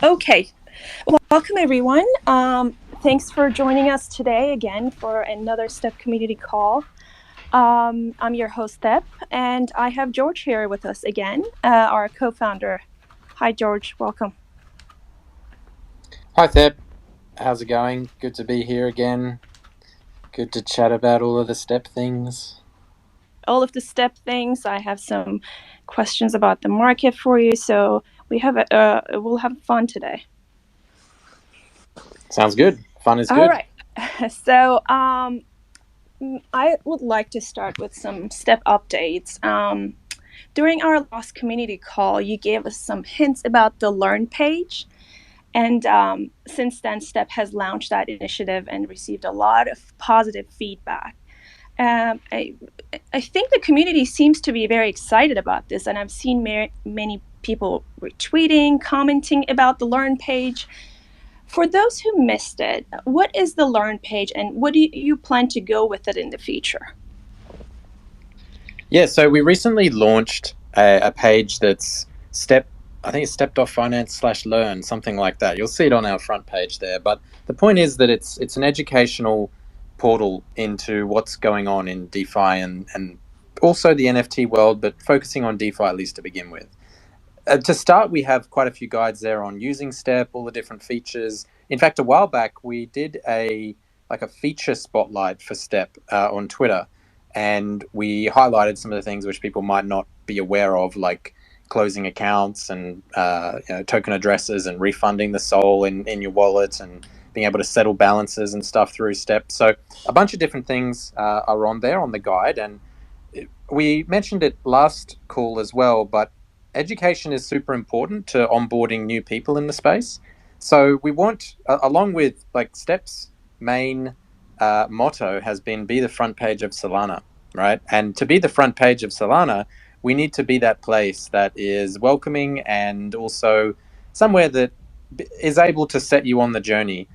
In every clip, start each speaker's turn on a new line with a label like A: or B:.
A: Okay, welcome everyone. Thanks for joining us today again for another STEP community call. I'm your host, Thep, and I have George here with us again, our co founder. Hi, George. Welcome.
B: Hi Theb, how's it going? Good to be here again. Good to chat about all of the step things.
A: All of the STEP things. I have some questions about the market for you, so we'll have fun today.
B: Sounds good. Fun is
A: All
B: good.
A: right. So, I would like to start with some STEP updates. During our last community call, you gave us some hints about the Learn page. And since then, STEP has launched that initiative and received a lot of positive feedback. Um, I, I think the community seems to be very excited about this, and I've seen many people retweeting, commenting about the Learn page. For those who missed it, what is the Learn page and what do you plan to go with it in the future?
B: Yeah, so we recently launched a page that's I think it's step.finance/learn, something like that. You'll see it on our front page there. But the point is that it's an educational portal into what's going on in DeFi and also the NFT world, but focusing on DeFi at least to begin with. To start, we have quite a few guides there on using Step, all the different features. In fact, a while back we did a feature spotlight for Step on Twitter, and we highlighted some of the things which people might not be aware of, like closing accounts and token addresses and refunding the SOL in your wallet and being able to settle balances and stuff through Step. So a bunch of different things are on there on the guide, and we mentioned it last call as well, but education is super important to onboarding new people in the space. So we want, along with like Steps main motto has been be the front page of Solana, right? And to be the front page of Solana, we need to be that place that is welcoming and also somewhere that is able to set you on the journey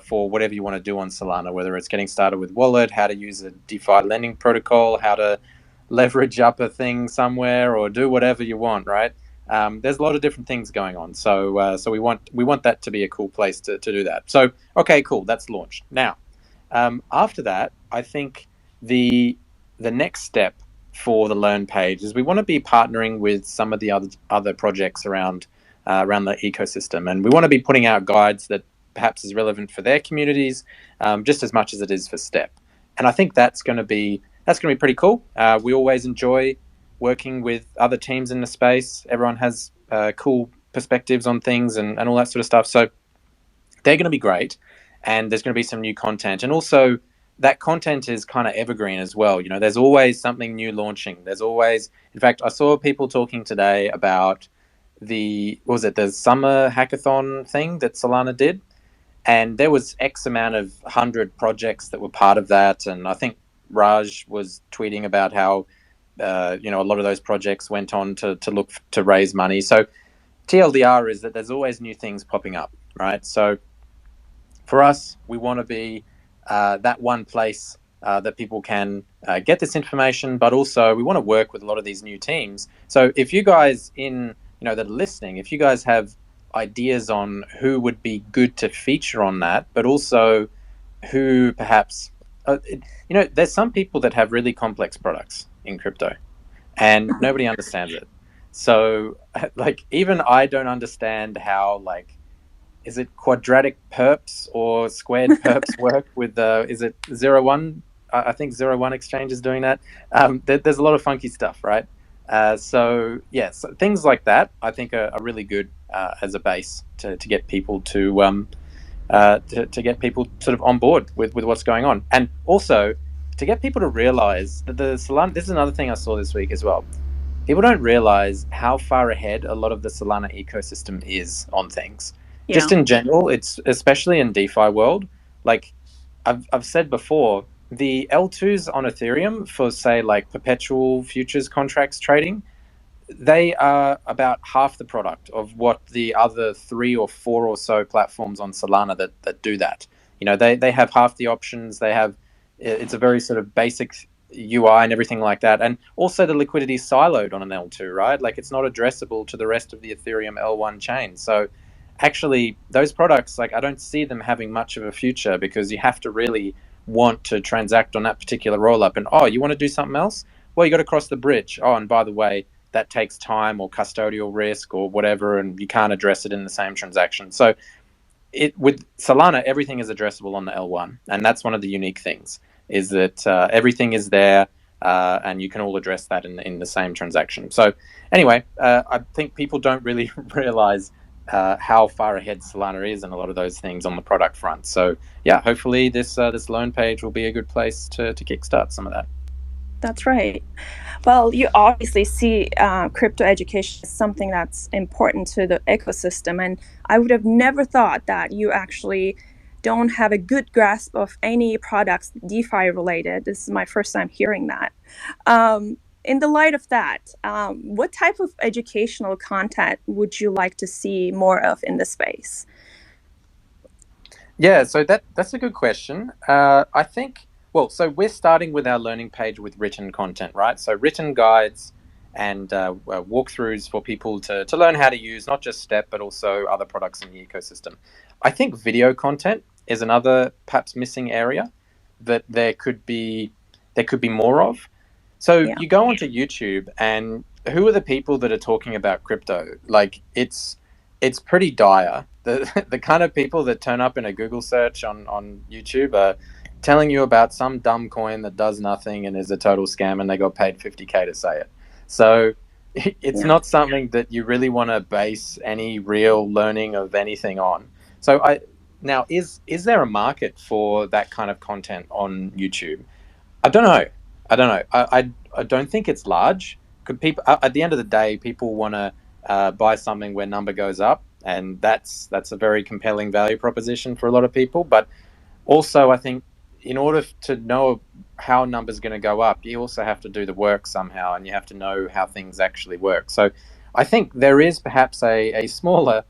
B: for whatever you want to do on Solana, whether it's getting started with wallet, how to use a DeFi lending protocol, how to leverage up a thing somewhere, or do whatever you want, right? There's a lot of different things going on, so we want that to be a cool place to do that. So okay, cool, that's launched now. After that, I think the next step for the Learn page is we want to be partnering with some of the other projects around the ecosystem, and we want to be putting out guides that perhaps is relevant for their communities, just as much as it is for Step. And I think that's going to be pretty cool. We always enjoy working with other teams in the space. Everyone has cool perspectives on things and all that sort of stuff. So they're going to be great, and there's going to be some new content, and also that content is kind of evergreen as well. There's always something new launching. There's always, in fact, I saw people talking today about the summer hackathon thing that Solana did, and there was X amount of 100 projects that were part of that, and I think Raj was tweeting about how a lot of those projects went on to look to raise money. So TLDR is that there's always new things popping up, right? So for us, we want to be that one place that people can get this information, but also we want to work with a lot of these new teams. So if you guys that are listening, if you guys have ideas on who would be good to feature on that, but also who perhaps, there's some people that have really complex products in crypto and nobody understands it. So, like, even I don't understand how, like, is it quadratic perps or squared perps work with is it 01? I think 01 exchange is doing that. There's a lot of funky stuff, right? So yeah, so things like that I think are really good as a base to get people to get people sort of on board with what's going on, and also to get people to realize that the Solana. This is another thing I saw this week as well. People don't realize how far ahead a lot of the Solana ecosystem is on things.
A: Yeah.
B: Just in general, it's especially in DeFi world. Like I've said before, the L2s on Ethereum for say like perpetual futures contracts trading, they are about half the product of what the other three or four or so platforms on Solana that do that. They have half the options. It's a very sort of basic UI and everything like that. And also the liquidity is siloed on an L2, right? Like it's not addressable to the rest of the Ethereum L1 chain. So actually those products, like, I don't see them having much of a future, because you have to really want to transact on that particular roll up. And oh, you want to do something else? Well, you got to cross the bridge. Oh, and by the way, that takes time or custodial risk or whatever, and you can't address it in the same transaction. So it with Solana, everything is addressable on the L1, and that's one of the unique things, is that everything is there, and you can all address that in the same transaction. So anyway, I think people don't really realize how far ahead Solana is in a lot of those things on the product front. So yeah, hopefully this loan page will be a good place to kickstart some of that.
A: That's right. Well, you obviously see crypto education as something that's important to the ecosystem. And I would have never thought that you actually don't have a good grasp of any products DeFi related. This is my first time hearing that. In the light of that, what type of educational content would you like to see more of in the space?
B: Yeah, so that's a good question. I think, well, so we're starting with our learning page with written content, right? So written guides and walkthroughs for people to learn how to use not just Step, but also other products in the ecosystem. I think video content is another perhaps missing area that there could be more of. So
A: Yeah.
B: you go onto YouTube, and who are the people that are talking about crypto? Like, it's pretty dire. The kind of people that turn up in a Google search on YouTube are telling you about some dumb coin that does nothing and is a total scam, and they got paid 50K to say it. So it's
A: Yeah.
B: not something that you really want to base any real learning of anything on. So I now is there a market for that kind of content on YouTube? I don't know. I don't know. I don't think it's large. Could people at the end of the day, people want to buy something where number goes up, and that's a very compelling value proposition for a lot of people. But also, I think in order to know how numbers going to go up, you also have to do the work somehow, and you have to know how things actually work. So I think there is perhaps a smaller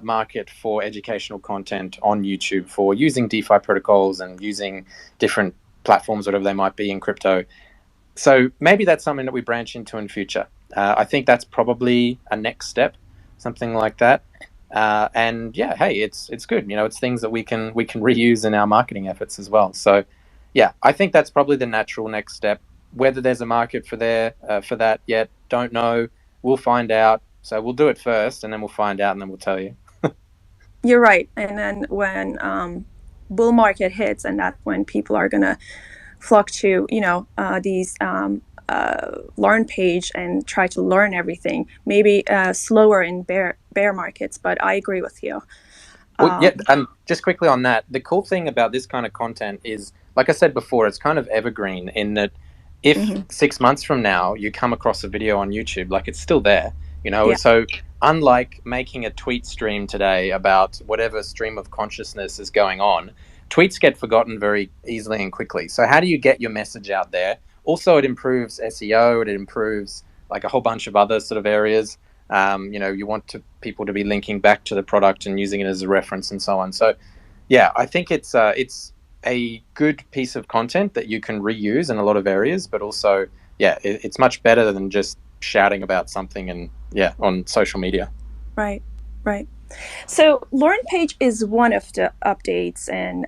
B: market for educational content on YouTube for using DeFi protocols and using different platforms, whatever they might be in crypto. So maybe that's something that we branch into in future. I think that's probably a next step, something like that. And yeah, hey, it's good. It's things that we can reuse in our marketing efforts as well. So yeah, I think that's probably the natural next step. Whether there's a market for that yet, don't know. We'll find out. So we'll do it first, and then we'll find out, and then we'll tell you.
A: You're right. And then when bull market hits, and that's when people are going to flock to these learn page and try to learn everything. Maybe slower in bear markets, but I agree with you.
B: Well, yeah,
A: Um,
B: and just quickly on that, the cool thing about this kind of content is, like I said before, it's kind of evergreen in that if
A: mhm.
B: 6 months from now you come across a video on YouTube, like, it's still there,
A: Yeah,
B: So unlike making a tweet stream today about whatever stream of consciousness is going on, tweets get forgotten very easily and quickly. So how do you get your message out there? Also, it improves SEO, it improves like a whole bunch of other sort of areas. You want people to be linking back to the product and using it as a reference and so on. So, yeah, I think it's a good piece of content that you can reuse in a lot of areas, but also, yeah, it's much better than just shouting about something and yeah on social media.
A: right, right. So Learn Page is one of the updates and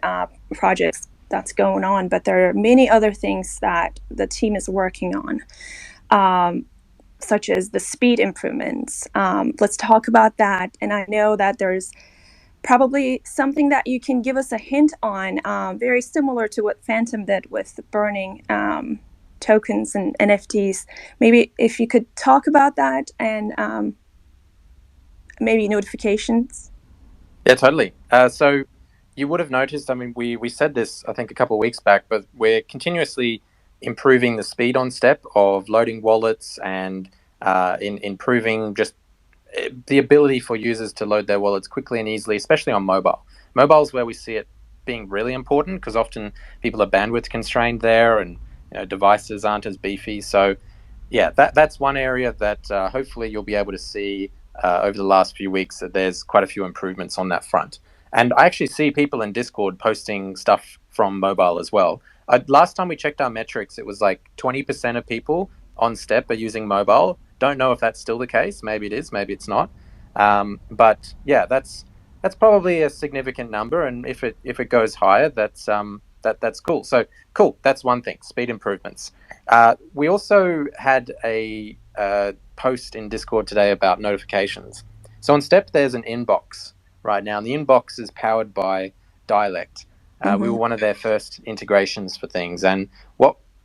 A: projects that's going on, but there are many other things that the team is working on. Such as the speed improvements. Let's talk about that. And I know that there's probably something that you can give us a hint on, very similar to what Phantom did with burning tokens and NFTs. Maybe if you could talk about that and maybe notifications.
B: Yeah, totally. So you would have noticed, I mean, we said this, I think, a couple of weeks back, but we're continuously improving the speed on step of loading wallets and in improving just the ability for users to load their wallets quickly and easily, especially on mobile. Mobile is where we see it being really important because often people are bandwidth constrained there, and devices aren't as beefy. So yeah, that's one area that hopefully you'll be able to see over the last few weeks, that there's quite a few improvements on that front. And I actually see people in Discord posting stuff from mobile as well. Last time we checked our metrics, it was like 20% of people on Step are using mobile. Don't know if that's still the case. Maybe it is, maybe it's not. But yeah, that's probably a significant number, and if it goes higher, that's cool. So cool, that's one thing. Speed improvements. We also had a post in Discord today about notifications. So on Step, there's an inbox right now, and the inbox is powered by Dialect. We were
A: Mm-hmm.
B: one of their first integrations for things, and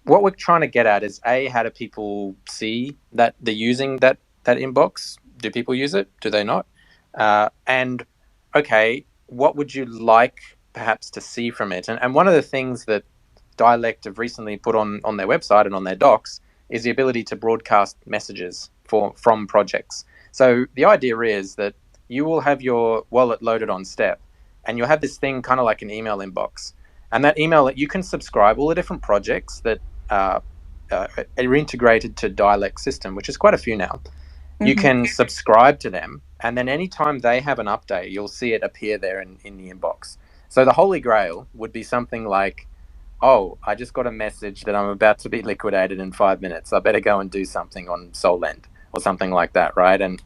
B: what we're trying to get at is a how do people see that they're using that inbox? Do people use it? Do they not? And okay, what would you like perhaps to see from it? And one of the things that Dialect have recently put on their website and on their docs is the ability to broadcast messages from projects. So the idea is that you will have your wallet loaded on Step, and you'll have this thing kind of like an email inbox, and that email you can subscribe all the different projects that uh, are integrated to Dialect system, which is quite a few now. You
A: Mm-hmm.
B: can subscribe to them, and then anytime they have an update, you'll see it appear there in the inbox. So the holy grail would be something like, oh, I just got a message that I'm about to be liquidated in 5 minutes. I better go and do something on Solend or something like that, right? And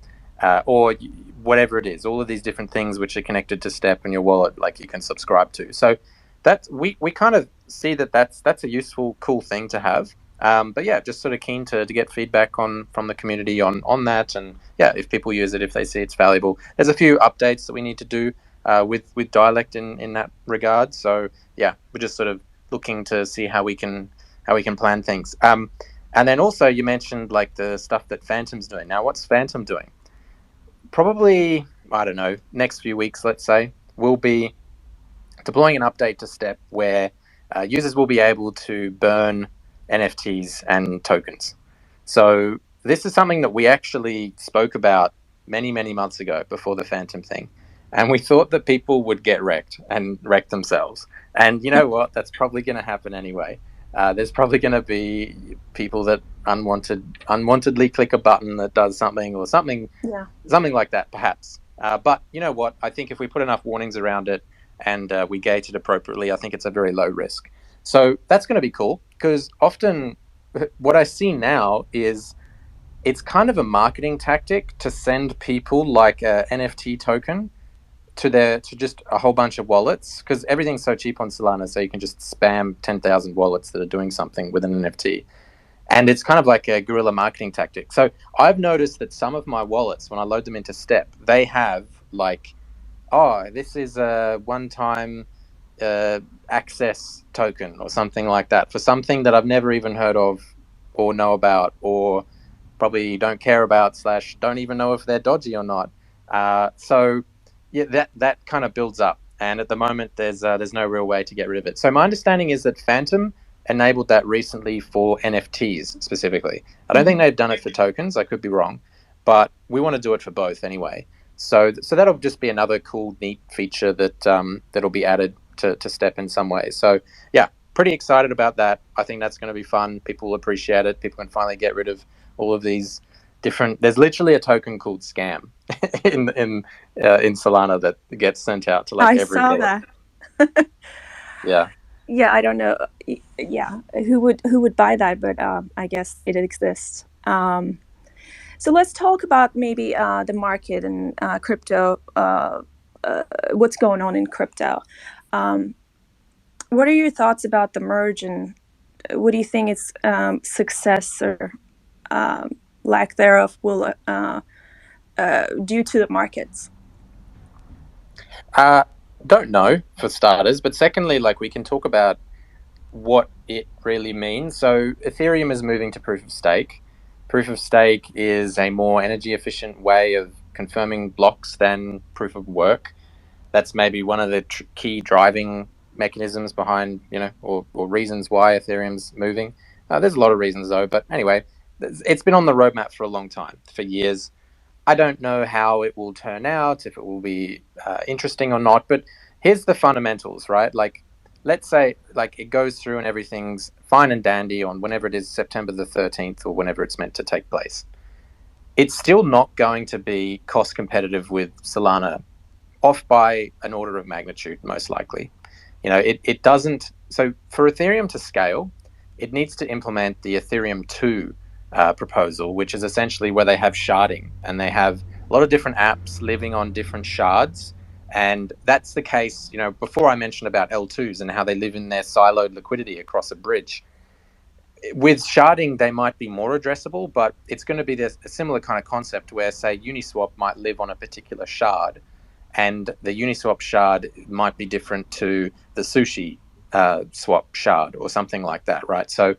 B: or whatever it is, all of these different things which are connected to Step and your wallet, like you can subscribe to. So that's we kind of see that that's a useful, cool thing to have. But yeah, just sort of keen to get feedback on from the community on that, and yeah, if people use it, if they see it's valuable. There's a few updates that we need to do with Dialect in that regard. So yeah, we're just sort of looking to see how we can plan things. And then also you mentioned like the stuff that Phantom's doing. Now, what's Phantom doing? Probably, I don't know, next few weeks, let's say, we'll be deploying an update to Step where users will be able to burn NFTs and tokens. So this is something that we actually spoke about many, many months ago before the Phantom thing. And we thought that people would get wrecked and wreck themselves. And you know what? That's probably going to happen anyway. There's probably going to be people that unwantedly click a button that does something or
A: Yeah.
B: something like that, perhaps. But you know what? I think if we put enough warnings around it and we gauge it appropriately, I think it's a very low risk. So that's going to be cool because often what I see now is it's kind of a marketing tactic to send people like a NFT token to just a whole bunch of wallets because everything's so cheap on Solana, so you can just spam 10,000 wallets that are doing something with an NFT, and it's kind of like a guerrilla marketing tactic. So I've noticed that some of my wallets, when I load them into Step, they have like, oh, this is a one-time uh, access token or something like that for something that I've never even heard of or know about or probably don't care about slash don't even know if they're dodgy or not. So yeah, that kind of builds up, and at the moment there's no real way to get rid of it. So my understanding is that Phantom enabled that recently for NFTs specifically. I don't think
A: Mm-hmm.
B: they've done it for tokens. I could be wrong, but we want to do it for both anyway. So that'll just be another cool, neat feature that'll be added to Step in some ways. So yeah, pretty excited about that. I think that's going to be fun. People will appreciate it. People can finally get rid of all of these different. There's literally a token called Scam in Solana that gets sent out to like
A: I
B: every
A: saw
B: wallet.
A: that.
B: Yeah.
A: Yeah, I don't know. Yeah, who would buy that? But I guess it exists. So let's talk about maybe the market and crypto. What's going on in crypto? Um, what are your thoughts about the merge, and what do you think its success or um, lack thereof will due to the markets?
B: Uh, don't know for starters, but secondly, like we can talk about what it really means. So Ethereum is moving to proof of stake. Proof of stake is a more energy efficient way of confirming blocks than proof of work. That's maybe one of the key driving mechanisms behind, or reasons why Ethereum's moving. There's a lot of reasons though, but anyway, it's been on the roadmap for a long time, for years. I don't know how it will turn out, if it will be interesting or not, but here's the fundamentals, right? Like, let's say, like, it goes through and everything's fine and dandy on whenever it is September the 13th or whenever it's meant to take place. It's still not going to be cost competitive with Solana, off by an order of magnitude, most likely. It doesn't. So for Ethereum to scale, it needs to implement the Ethereum 2 proposal, which is essentially where they have sharding and they have a lot of different apps living on different shards. And that's the case, before I mentioned about L2s and how they live in their siloed liquidity across a bridge. With sharding, they might be more addressable, but it's going to be a similar kind of concept where, say, Uniswap might live on a particular shard, and the Uniswap shard might be different to the Sushi swap shard or something like that, right? So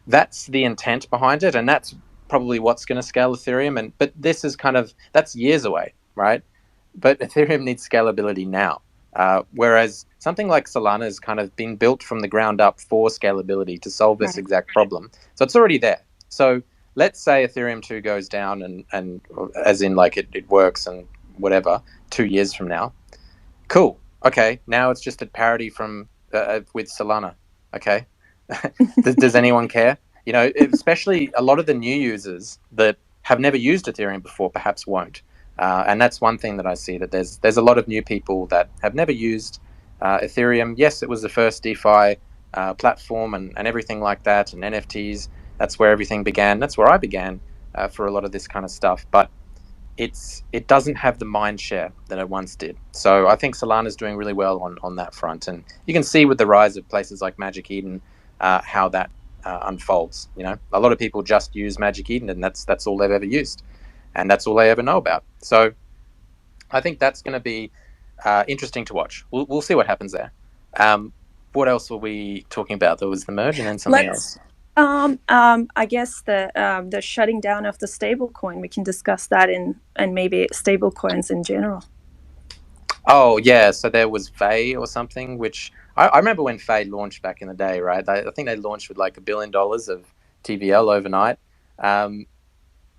B: that's the intent behind it, and that's probably what's going to scale Ethereum. But this is that's years away, right? But Ethereum needs scalability now. Whereas something like Solana has kind of been built from the ground up for scalability to solve this
A: Right.
B: exact problem. So it's already there. So let's say Ethereum 2 goes down and as in like it works and whatever 2 years from now. Cool. Okay. Now it's just at parity from with Solana. Okay. Does anyone care? Especially a lot of the new users that have never used Ethereum before perhaps won't. And that's one thing that I see, that there's a lot of new people that have never used Ethereum. Yes, it was the first DeFi platform and everything like that, and NFTs. That's where everything began. That's where I began for a lot of this kind of stuff. But it doesn't have the mind share that it once did. So I think Solana's doing really well on that front, and you can see with the rise of places like Magic Eden how that unfolds. A lot of people just use Magic Eden, and that's all they've ever used, and that's all they ever know about. So I think that's going to be interesting to watch. We'll see what happens there. What else were we talking about? There was the merge and then something
A: Let's
B: else.
A: I guess the shutting down of the stablecoin. We can discuss that and maybe stablecoins in general.
B: Oh yeah, so there was Faye or something, which I remember when Faye launched back in the day, right? I think they launched with like $1 billion of TVL overnight. Um,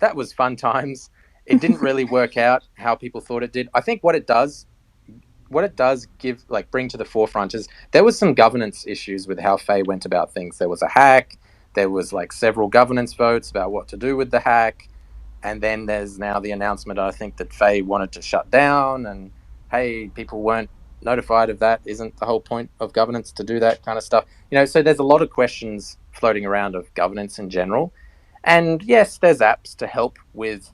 B: that was fun times. It didn't really work out how people thought it did. I think what it does give, like, bring to the forefront is there was some governance issues with how Faye went about things. There was a hack. There was like several governance votes about what to do with the hack. And then there's now the announcement, I think, that Faye wanted to shut down. And hey, people weren't notified of that. Isn't the whole point of governance to do that kind of stuff? So there's a lot of questions floating around of governance in general. And yes, there's apps to help with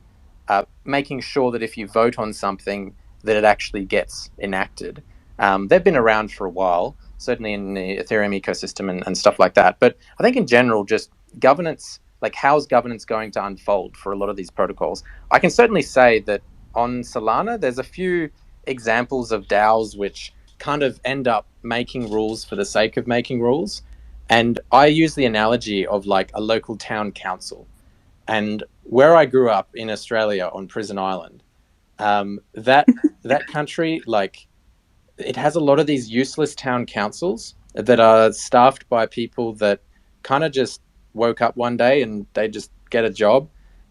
B: making sure that if you vote on something, that it actually gets enacted. They've been around for a while, certainly in the Ethereum ecosystem and stuff like that. But I think in general, just governance, like how's governance going to unfold for a lot of these protocols? I can certainly say that on Solana, there's a few examples of DAOs which kind of end up making rules for the sake of making rules. And I use the analogy of like a local town council. And where I grew up in Australia on Prison Island, that country, like, it has a lot of these useless town councils that are staffed by people that kind of just woke up one day and they just get a job,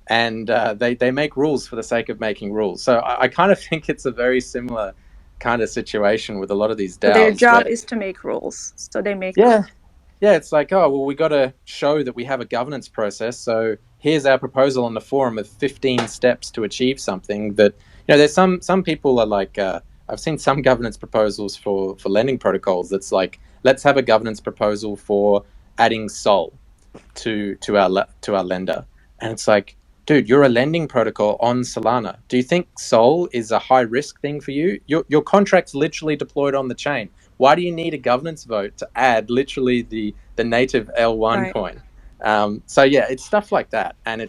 B: and they make rules for the sake of making rules. So I kind of think it's a very similar kind of situation with a lot of these
A: So their
B: DAOs
A: job
B: where,
A: is to make rules. So they make
B: yeah, yeah, it's like, oh, well, we got to show that we have a governance process. So here's our proposal on the forum of 15 steps to achieve something. That, there's some people are like, I've seen some governance proposals for lending protocols. That's like, let's have a governance proposal for adding Sol to our lender, and it's like, dude, you're a lending protocol on Solana. Do you think Sol is a high risk thing for you? Your contract's literally deployed on the chain. Why do you need a governance vote to add literally the native L1
A: right.
B: coin? So yeah, it's stuff like that, and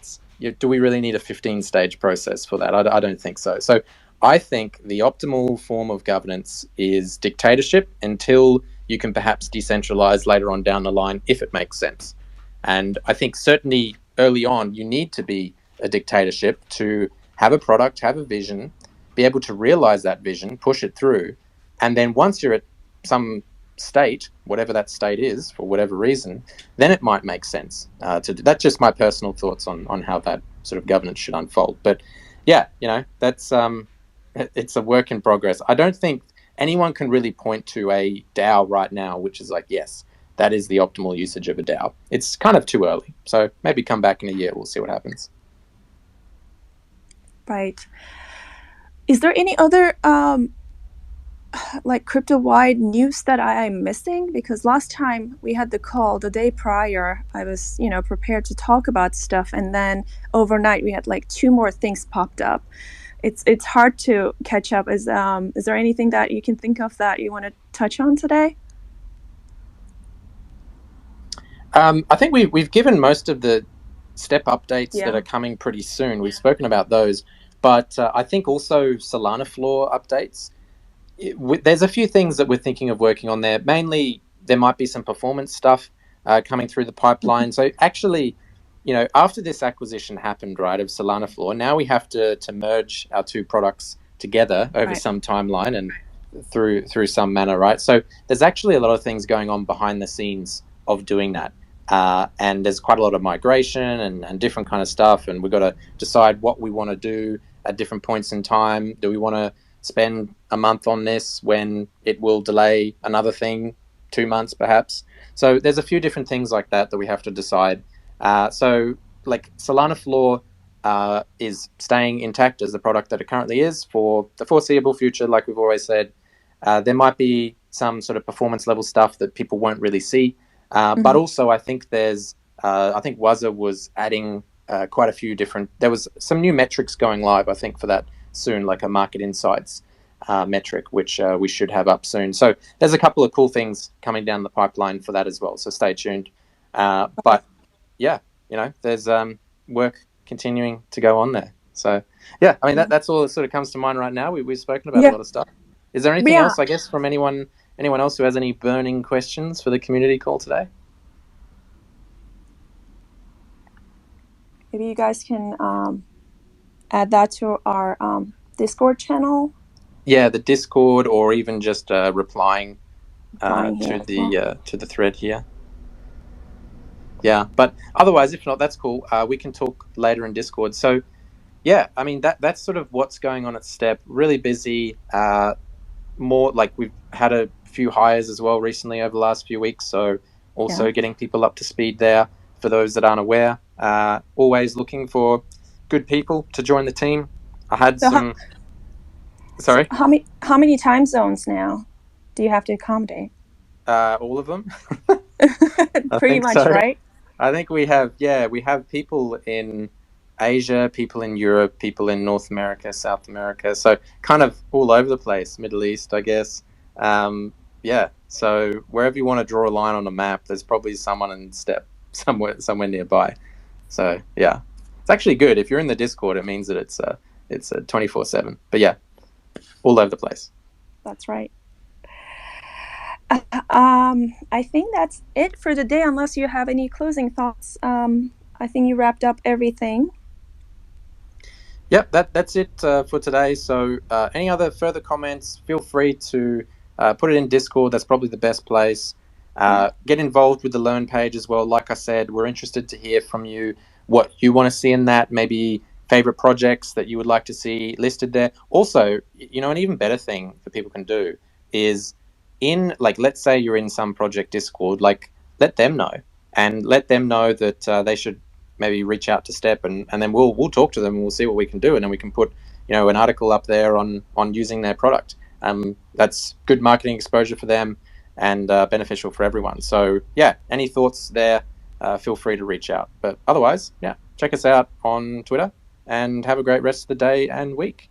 B: do we really need a 15-stage process for that? I don't think so. So I think the optimal form of governance is dictatorship until you can perhaps decentralize later on down the line if it makes sense. And I think certainly early on, you need to be a dictatorship to have a product, have a vision, be able to realize that vision, push it through. And then once you're at some state, whatever that state is, for whatever reason, then it might make sense to do. That's just my personal thoughts on how that sort of governance should unfold. But yeah, that's it's a work in progress. I don't think anyone can really point to a DAO right now which is like, yes, that is the optimal usage of a DAO. It's kind of too early. So maybe come back in a year, we'll see what happens.
A: Right. Is there any other like crypto-wide news that I am missing? Because last time we had the call, the day prior, I was, prepared to talk about stuff, and then overnight we had like two more things popped up. it's hard to catch up. Is there anything that you can think of that you want to touch on today?
B: I think we've given most of the step updates that
A: Yeah.
B: are coming pretty soon. We've spoken about those, but I think also Solana Floor updates. There's a few things that we're thinking of working on there. Mainly, there might be some performance stuff coming through the pipeline. So actually, after this acquisition happened, right, of Solana Floor, now we have to merge our two products together over
A: Right.
B: some timeline and through some manner, right? So there's actually a lot of things going on behind the scenes of doing that. And there's quite a lot of migration and different kind of stuff. And we've got to decide what we want to do at different points in time. Do we want to spend a month on this when it will delay another thing 2 months perhaps? So there's a few different things like that we have to decide. So like Solana Floor is staying intact as the product that it currently is for the foreseeable future. Like we've always said, there might be some sort of performance level stuff that people won't really see. But also, I think I think Wazza was adding quite a few different. There was some new metrics going live, I think, for that soon, like a market insights metric, which we should have up soon. So there's a couple of cool things coming down the pipeline for that as well. So stay tuned. But yeah, there's work continuing to go on there. So yeah, I mean that's all that sort of comes to mind right now. We've spoken about a
A: Yeah.
B: lot of stuff. Is there
A: But
B: anything
A: yeah,
B: else, I guess, from anyone else who has any burning questions for the community call today?
A: maybe you guys can add that to our Discord channel.
B: Yeah, the Discord, or even just replying
A: Applying here as well.
B: to the thread here. Yeah, but otherwise, if not, that's cool. We can talk later in Discord. So yeah, I mean that's sort of what's going on at Step. Really busy. More like we've had a few hires as well recently over the last few weeks. So
A: Yeah.
B: also getting people up to speed there. For those that aren't aware, always looking for good people to join the team. I had
A: So how
B: some.
A: so
B: Sorry,
A: how many time zones now do you have to accommodate?
B: all of them. I
A: Pretty
B: think
A: much,
B: so.
A: right?
B: I think we have people in Asia, people in Europe, people in North America, South America, so kind of all over the place, Middle East, I guess. Yeah, so wherever you want to draw a line on a map, there's probably someone in Step somewhere nearby. So yeah, it's actually good. If you're in the Discord, it means that it's a 24/7. But yeah, all over the place.
A: That's right. I think that's it for the day, unless you have any closing thoughts. I think you wrapped up everything.
B: Yep, that's it for today. So, any other further comments, feel free to put it in Discord. That's probably the best place.
A: Yeah.
B: Get involved with the Learn page as well. Like I said, we're interested to hear from you what you want to see in that, maybe favorite projects that you would like to see listed there. Also, an even better thing that people can do is like, let's say you're in some project Discord, like, let them know and let them know that they should maybe reach out to Step, and then we'll talk to them and we'll see what we can do, and then we can put an article up there on using their product. That's good marketing exposure for them and beneficial for everyone. So yeah, any thoughts there? Feel free to reach out. But otherwise, yeah, check us out on Twitter and have a great rest of the day and week.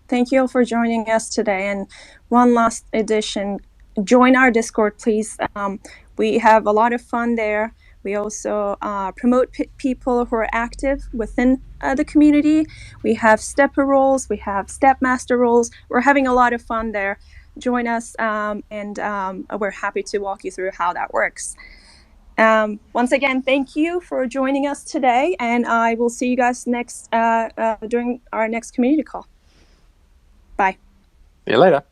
A: Thank you all for joining us today. And one last edition, join our Discord, please. We have a lot of fun there. We also promote people who are active within the community. We have stepper roles, we have step master roles. We're having a lot of fun there. Join us, and we're happy to walk you through how that works. Once again, thank you for joining us today, and I will see you guys next during our next community call. Bye.
B: See you later.